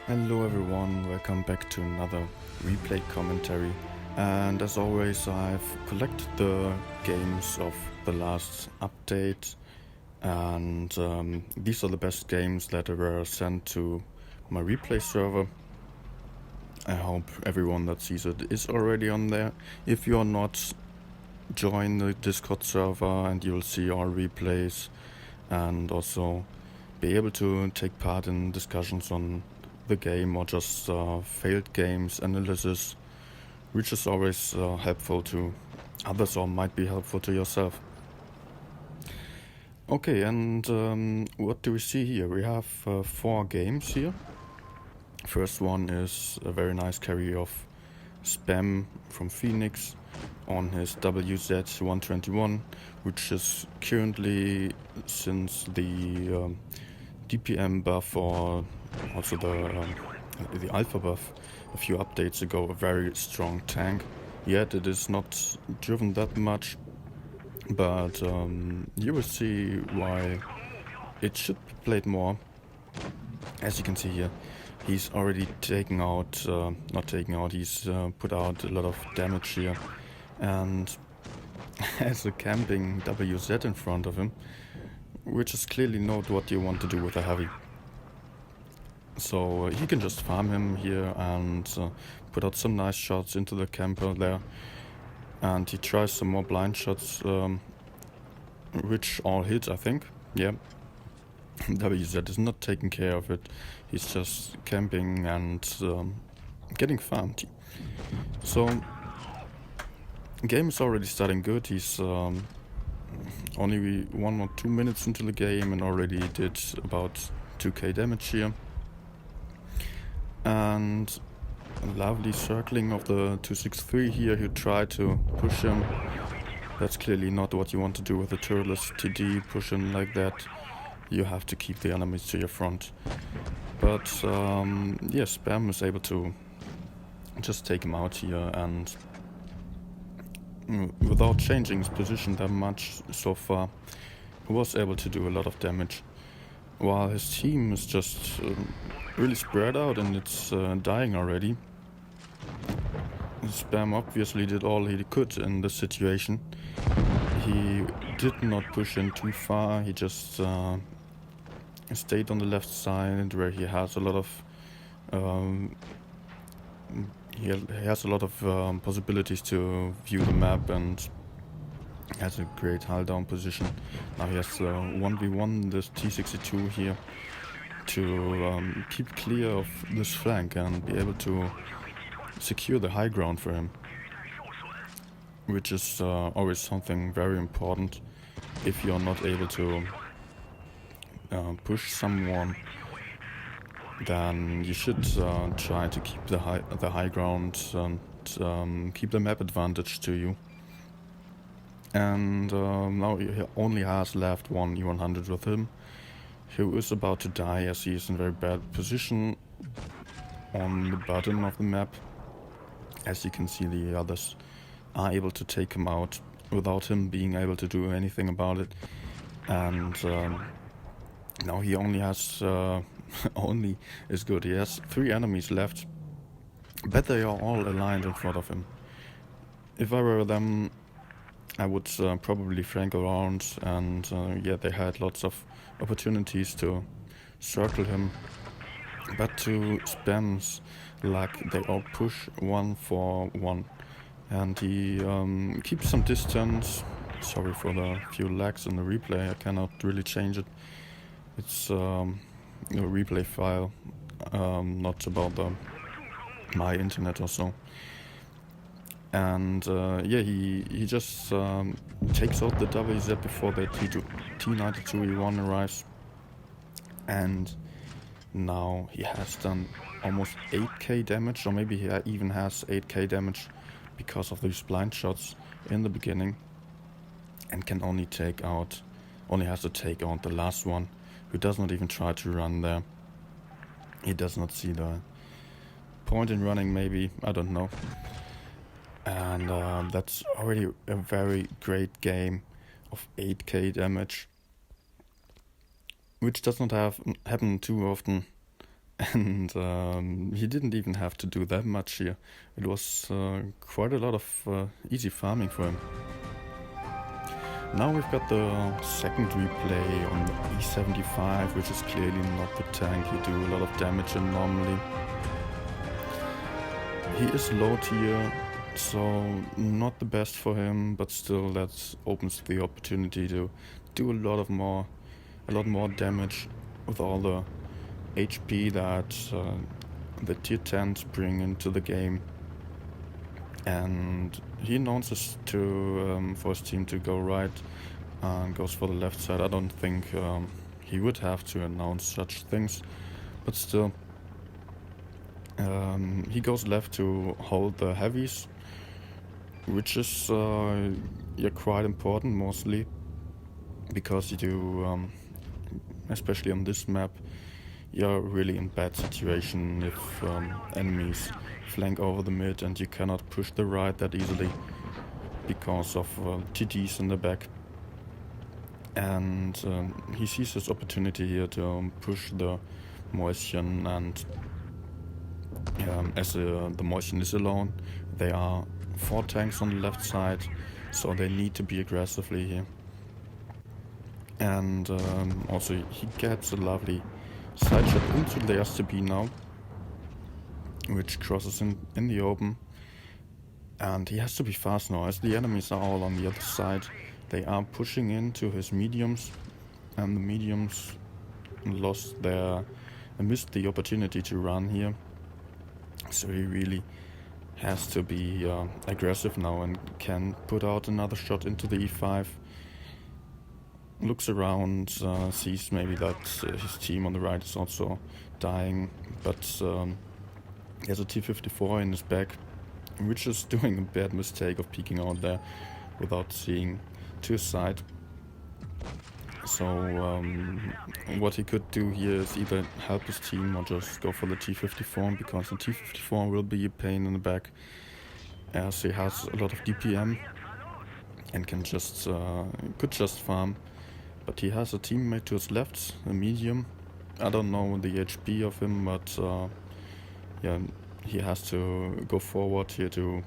Hello everyone, welcome back to another replay commentary. And as always, I've collected the games of the last update, and these are the best games that were sent to my replay server. I hope everyone that sees it is already on there. If you are not, join the Discord server and you'll see all replays and also be able to take part in discussions on the game or just failed games analysis, which is always helpful to others or might be helpful to yourself. Okay, and what do we see here? We have 4 games here. First one is a very nice carry of Spam from Phoenix on his WZ-121, which is currently, since the DPM buff or also the alpha buff a few updates ago, a very strong tank. Yet it is not driven that much, but you will see why it should be played more. As you can see here, he's already taken out, he's put out a lot of damage here, and has a camping WZ in front of him, which is clearly not what you want to do with a heavy. So he can just farm him here and put out some nice shots into the camper there. And he tries some more blind shots, which all hit, I think. Yeah. WZ is not taking care of it. He's just camping and getting farmed. So, game is already starting good. He's only 1 or 2 minutes into the game and already did about 2k damage here. And a lovely circling of the 263 here. You try to push him. That's clearly not what you want to do with a turretless TD. Push him like that. You have to keep the enemies to your front. But Spam is able to just take him out here, and without changing his position that much so far, he was able to do a lot of damage. While his team is just really spread out and it's dying already. Spam obviously did all he could in this situation. He did not push in too far. He just stayed on the left side where he has a lot of possibilities to view the map and has a great hull down position. Now he has 1v1 this T62 here to keep clear of this flank and be able to secure the high ground for him, which is always something very important. If you're not able to push someone, then you should try to keep the high ground and keep the map advantage to you. And now he only has left one E100 with him, who is about to die as he is in very bad position on the bottom of the map. As you can see, the others are able to take him out without him being able to do anything about it. And now he only has only is good. He has 3 enemies left, but they are all aligned in front of him. If I were them, I would probably flank around, and they had lots of opportunities to circle him. But to Spam's luck, they all push 1 for 1, and he keeps some distance. Sorry for the few lags in the replay, I cannot really change it. It's a replay file, not about my internet or so. And he just takes out the WZ before the T92E1 arrives. And now he has done almost 8k damage, or maybe he even has 8k damage because of these blind shots in the beginning, and can only has to take out the last one, who does not even try to run there. He does not see the point in running, maybe, I don't know. And that's already a very great game of 8k damage, which does not happen too often And he didn't even have to do that much here. It was quite a lot of easy farming for him. Now we've got the second replay on the E75, which is clearly not the tank. He do a lot of damage and normally. He is low tier, so not the best for him, but still that opens the opportunity to do a lot more damage with all the HP that the tier 10s bring into the game. And he announces for his team to go right and goes for the left side. I don't think he would have to announce such things, but still. He goes left to hold the heavies, which is quite important mostly, because you do, especially on this map, you're really in bad situation if enemies flank over the mid and you cannot push the right that easily because of TTs in the back. And he sees his opportunity here to push the Motion, and as the Motion is alone, there are 4 tanks on the left side, so they need to be aggressively here. And also he gets a lovely side shot into the STB now, which crosses in the open. And he has to be fast now, as the enemies are all on the other side. They are pushing into his mediums, and the mediums missed the opportunity to run here. So he really has to be aggressive now and can put out another shot into the E5. Looks around, sees maybe that his team on the right is also dying, but he has a T-54 in his back, which is doing a bad mistake of peeking out there without seeing to his side. So what he could do here is either help his team or just go for the T-54, because the T-54 will be a pain in the back, as he has a lot of DPM and could just farm. But he has a teammate to his left, a medium. I don't know the HP of him, but he has to go forward here to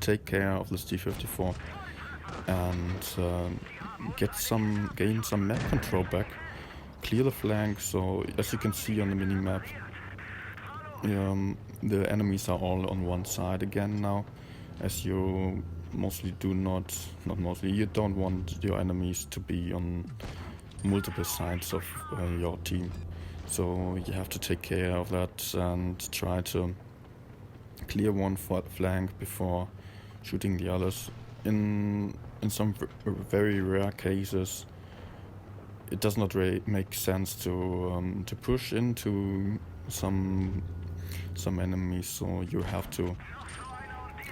take care of this T-54 and gain some map control back, clear the flank. So as you can see on the minimap, the enemies are all on one side again now, as you you don't want your enemies to be on multiple sides of your team. So you have to take care of that and try to clear one flank before shooting the others. In some very rare cases, it does not make sense to push into some enemies, so you have to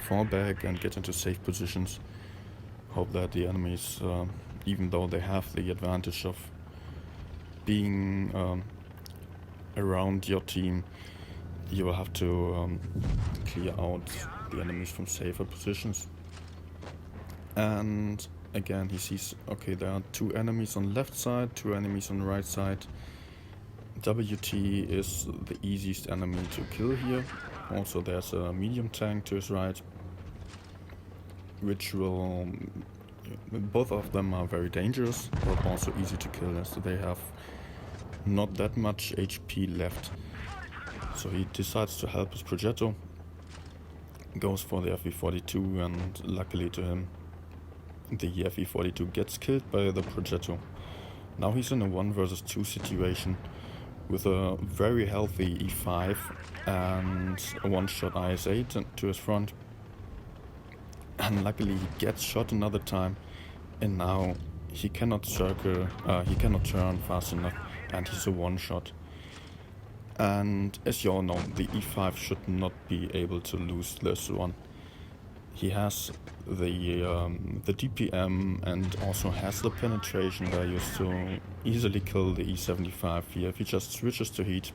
fall back and get into safe positions. Hope that the enemies, even though they have the advantage of being around your team, you will have to clear out the enemies from safer positions. And again, he sees, okay, there are 2 enemies on the left side, 2 enemies on the right side. WT is the easiest enemy to kill here. Also, there's a medium tank to his right, which will... both of them are very dangerous, but also easy to kill, as they have not that much HP left. So he decides to help his Progetto, goes for the FE42, and luckily to him, the FE42 gets killed by the Progetto. Now he's in a 1 versus 2 situation with a very healthy E5 and a 1-shot IS8 to his front. And luckily he gets shot another time, and now he cannot turn fast enough, and he's a 1-shot. And as you all know, the E5 should not be able to lose this one. He has the DPM and also has the penetration values to easily kill the E75 here if he just switches to heat,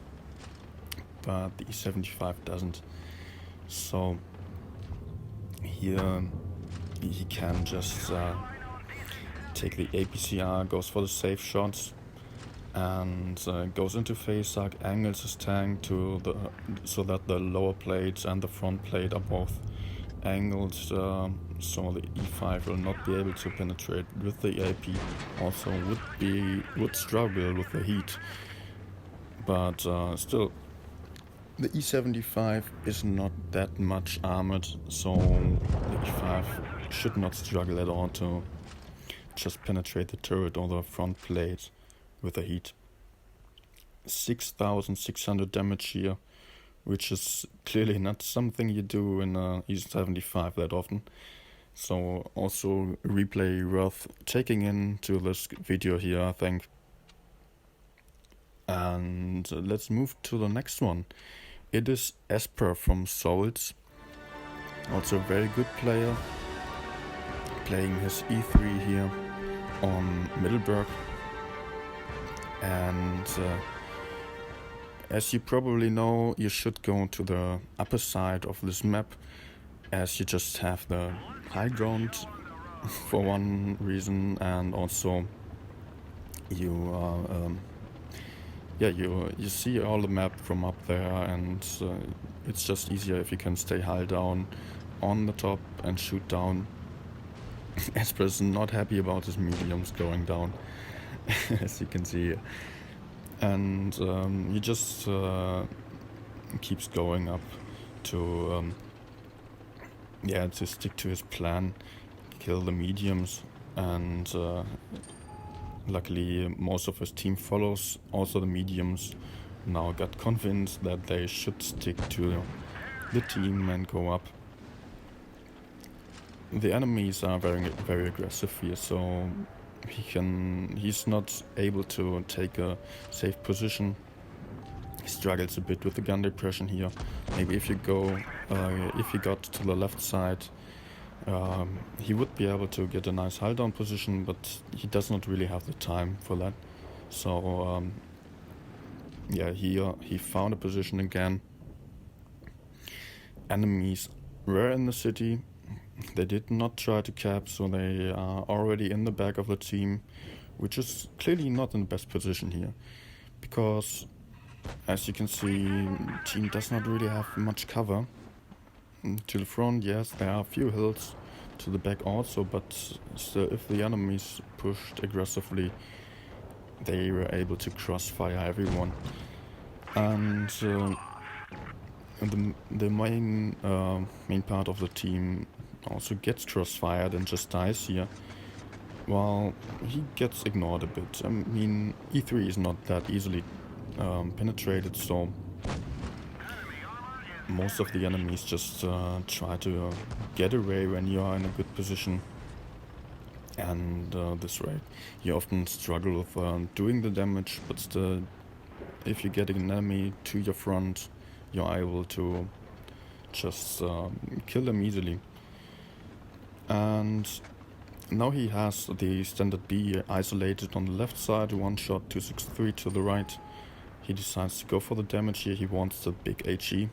but the E75 doesn't. So here he can just take the APCR, goes for the safe shots, and goes into phase arc, angles his tank to so that the lower plates and the front plate are both angled, so the E5 will not be able to penetrate with the AP. Also would struggle with the heat, but still, the E75 is not that much armored, so the E5 should not struggle at all to just penetrate the turret or the front plate with the heat. 6,600 damage here, which is clearly not something you do in a E75 that often. So also replay worth taking into this video here, I think. And let's move to the next one. It is Esper from Souls. Also a very good player, playing his E3 here on Middleburg. And as you probably know, you should go to the upper side of this map, as you just have the high ground for one reason, and also you you see all the map from up there, and it's just easier if you can stay high down on the top and shoot down. Esper is not happy about his mediums going down, as you can see here. And he just keeps going up to to stick to his plan, kill the mediums, and luckily most of his team follows. Also the mediums now got convinced that they should stick to the team and go up. The enemies are very aggressive here, so he's not able to take a safe position. He struggles a bit with the gun depression here. Maybe if you got to the left side, he would be able to get a nice hull down position, but he does not really have the time for that. So he found a position again. Enemies were in the city. They did not try to cap, so they are already in the back of the team, which is clearly not in the best position here, because as you can see, the team does not really have much cover. To the front, yes, there are a few hills, to the back also, but still, if the enemies pushed aggressively, they were able to crossfire everyone. And the main part of the team also gets crossfired and just dies here, while he gets ignored a bit. I mean, E3 is not that easily penetrated, so most of the enemies just try to get away when you are in a good position, and this way you often struggle with doing the damage, but still, if you get an enemy to your front, you're able to just kill them easily. And now he has the standard B isolated on the left side, one shot 263 to the right. He decides to go for the damage here. He wants the big HE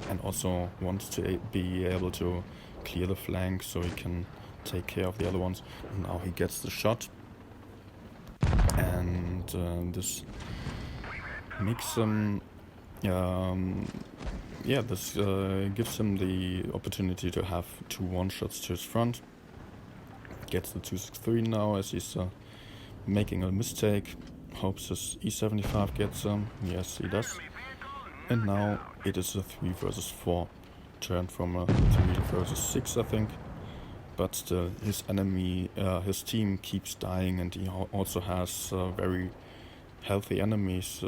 and also wants to be able to clear the flank so he can take care of the other ones. Now he gets the shot, and this makes him this gives him the opportunity to have 2 one-shots to his front. Gets the 263 now, as he's making a mistake. Hopes his E75 gets him. Yes, he does. And now it is a 3 versus 4. Turned from a 3 versus 6, I think. But still, his team keeps dying, and he also has very healthy enemies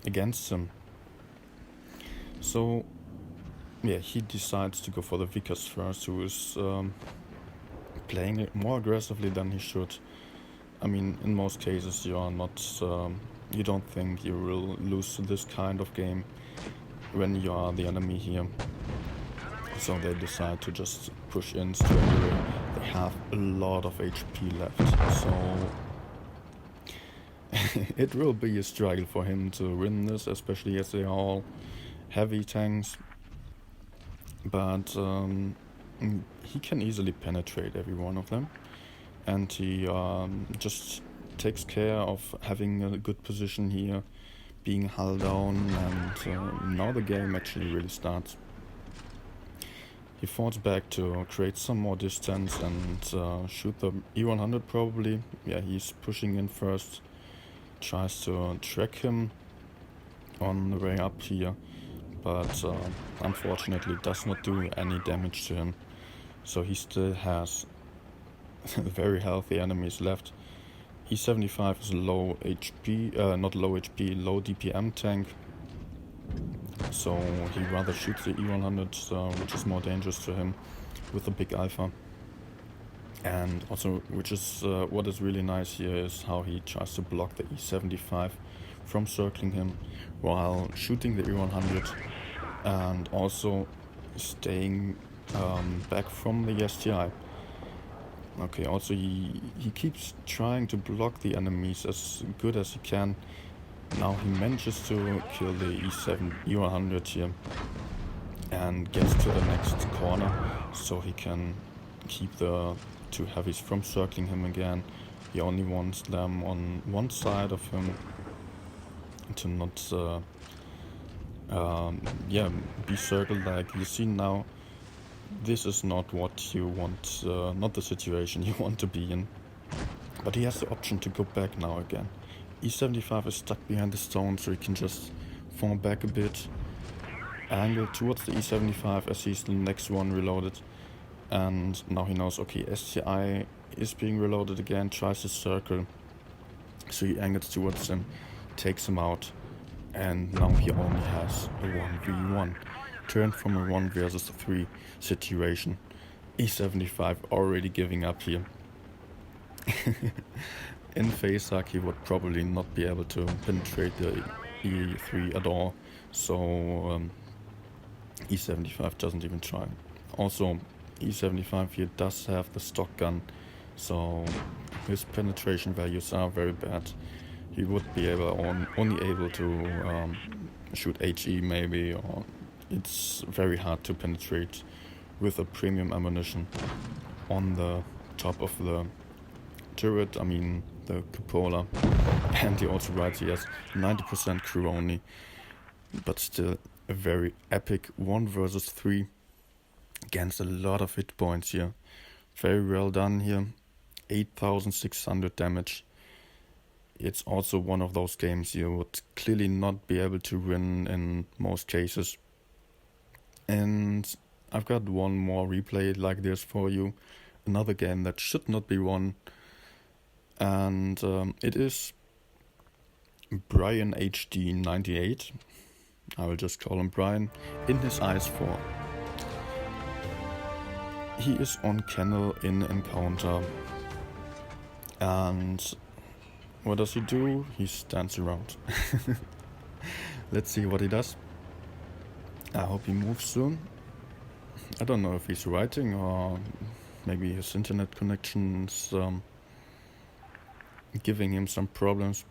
against him. So, yeah, he decides to go for the Vickers first, who is playing it more aggressively than he should. I mean, in most cases, you don't think you will lose to this kind of game when you are the enemy here. So they decide to just push in straight away. They have a lot of HP left, so it will be a struggle for him to win this, especially as they are all heavy tanks. But he can easily penetrate every one of them, and he just takes care of having a good position here, being hull down, and now the game actually really starts. He falls back to create some more distance and shoot the E100 probably. Yeah, he's pushing in first, tries to track him on the way up here, but unfortunately does not do any damage to him. So he still has very healthy enemies left. E75 is low HP, not low HP, low DPM tank. So he rather shoots the E100, which is more dangerous to him with the big alpha. And also, which is what is really nice here is how he tries to block the E75 from circling him while shooting the E100 and also staying back from the STI. Okay, also he keeps trying to block the enemies as good as he can. Now he manages to kill the E100 here and gets to the next corner so he can keep the two heavies from circling him again. He only wants them on one side of him to not be circled like you see now. This is not what you want, not the situation you want to be in. But he has the option to go back now again. E75 is stuck behind the stone, so he can just fall back a bit, angle towards the E75 as he's the next one reloaded. And now he knows, okay, STI is being reloaded again, tries to circle. So he angles towards him, takes him out, and now he only has a 1v1. Turned from a 1 versus 3 situation. E75 already giving up here. In face hack he would probably not be able to penetrate the E3 at all, so E75 doesn't even try. Also, E75 here does have the stock gun, so his penetration values are very bad. He would be only able to shoot HE maybe, or it's very hard to penetrate with a premium ammunition on the top of the turret, I mean the cupola. And he also writes he has 90% crew only, but still a very epic 1 versus 3 against a lot of hit points here. Very well done here. 8,600 damage. It's also one of those games you would clearly not be able to win in most cases. And I've got one more replay like this for you. Another game that should not be won. And it is Brian HD98. I will just call him Brian. In his IS4. He is on Kennel in Encounter. And what does he do? He stands around. Let's see what he does. I hope he moves soon. I don't know if he's writing or maybe his internet connection's giving him some problems.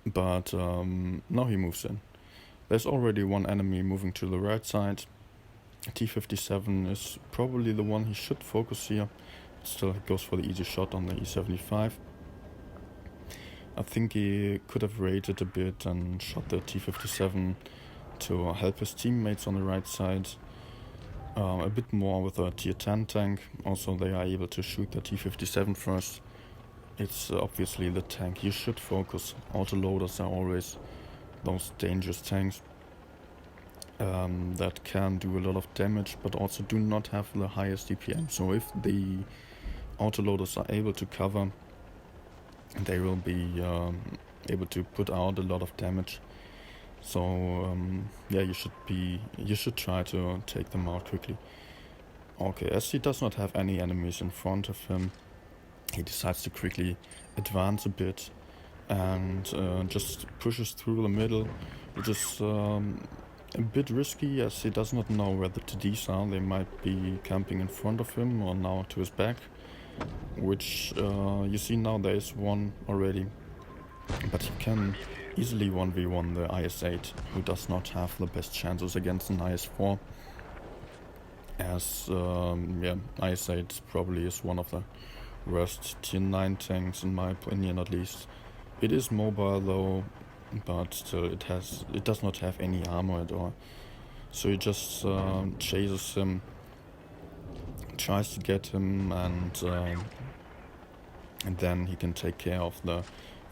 But now he moves in. There's already one enemy moving to the right side. T57 is probably the one he should focus here. Still goes for the easy shot on the E75. I think he could have raided a bit and shot the T57 to help his teammates on the right side a bit more with a tier 10 tank. Also they are able to shoot the T57 first. It's obviously the tank you should focus. Autoloaders are always those dangerous tanks that can do a lot of damage but also do not have the highest DPM. So if the autoloaders are able to cover, they will be able to put out a lot of damage. So yeah, you should try to take them out quickly. Okay, as he does not have any enemies in front of him, he decides to quickly advance a bit and just pushes through the middle, which is a bit risky as he does not know where the TDs are. They might be camping in front of him or now to his back, which you see now there is one already. But he can easily 1v1 the IS8, who does not have the best chances against an IS4. As IS8 probably is one of the worst tier 9 tanks in my opinion at least. It is mobile though, but still it does not have any armor at all. So he just chases him, tries to get him, and then he can take care of the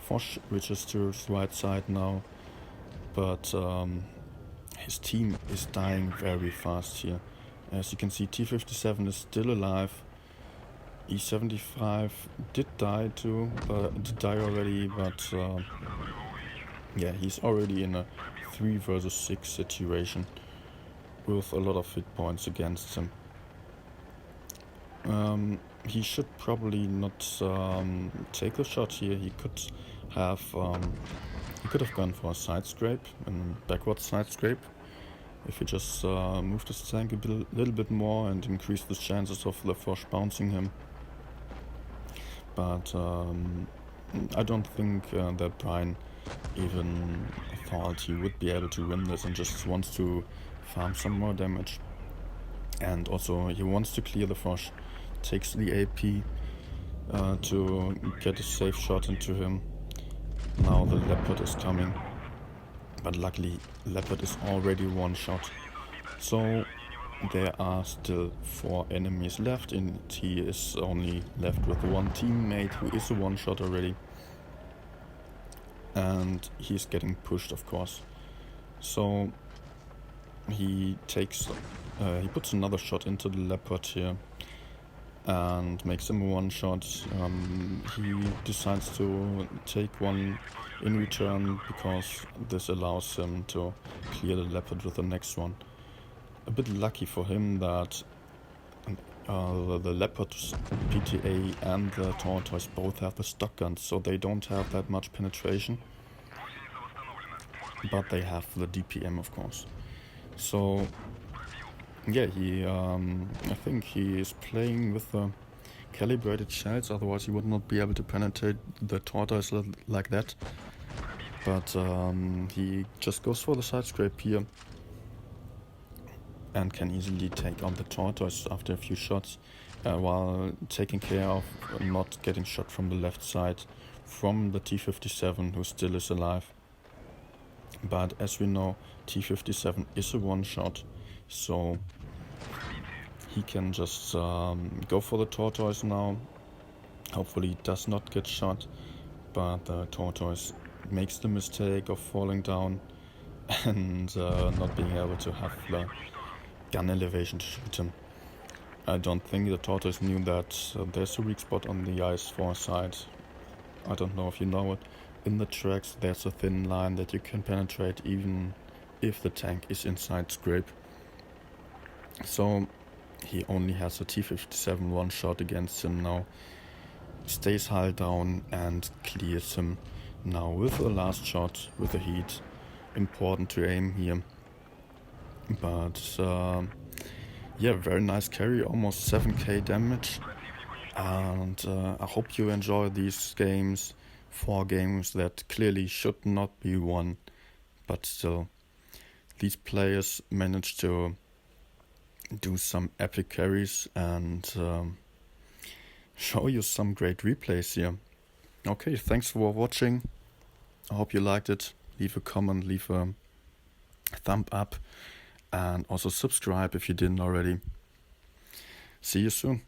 Foch, which is to his right side now. But his team is dying very fast here. As you can see, T-57 is still alive. E75 did die already, but yeah, he's already in a 3 versus 6 situation with a lot of hit points against him. He should probably not take the shot here. He could have gone for a side scrape, a backward side scrape. If he just moved his tank a little bit more and increased the chances of the Foch bouncing him. But I don't think that Brian even thought he would be able to win this and just wants to farm some more damage. And also he wants to clear the Foch, takes the AP to get a safe shot into him. Now the Leopard is coming, but luckily Leopard is already one shot. So there are still 4 enemies left, and he is only left with one teammate who is a one shot already. And he's getting pushed, of course. So he puts another shot into the Leopard here and makes him a one shot. He decides to take one in return because this allows him to clear the Leopard with the next one. A bit lucky for him that the Leopard's PTA and the Tortoise both have the stock guns, so they don't have that much penetration. But they have the DPM, of course. So yeah, I think he is playing with the calibrated shells, otherwise he would not be able to penetrate the Tortoise like that. But he just goes for the side scrape here and can easily take on the Tortoise after a few shots, while taking care of not getting shot from the left side from the T-57, who still is alive. But as we know, T-57 is a one shot, so he can just go for the Tortoise now. Hopefully he does not get shot, but the Tortoise makes the mistake of falling down and not being able to have the gun elevation to shoot him. I don't think the Tortoise knew that there's a weak spot on the IS4 side. I don't know if you know it. In the tracks there's a thin line that you can penetrate even if the tank is inside scrape. So he only has a T-57 one shot against him now. Stays hull down and clears him now with the last shot with the heat. Important to aim here. But yeah, very nice carry, almost 7k damage. And I hope you enjoy these games. 4 games that clearly should not be won, but still these players managed to do some epic carries and show you some great replays here. Okay, thanks for watching. I hope you liked it. Leave a comment, leave a thumb up, and also subscribe if you didn't already. See you soon.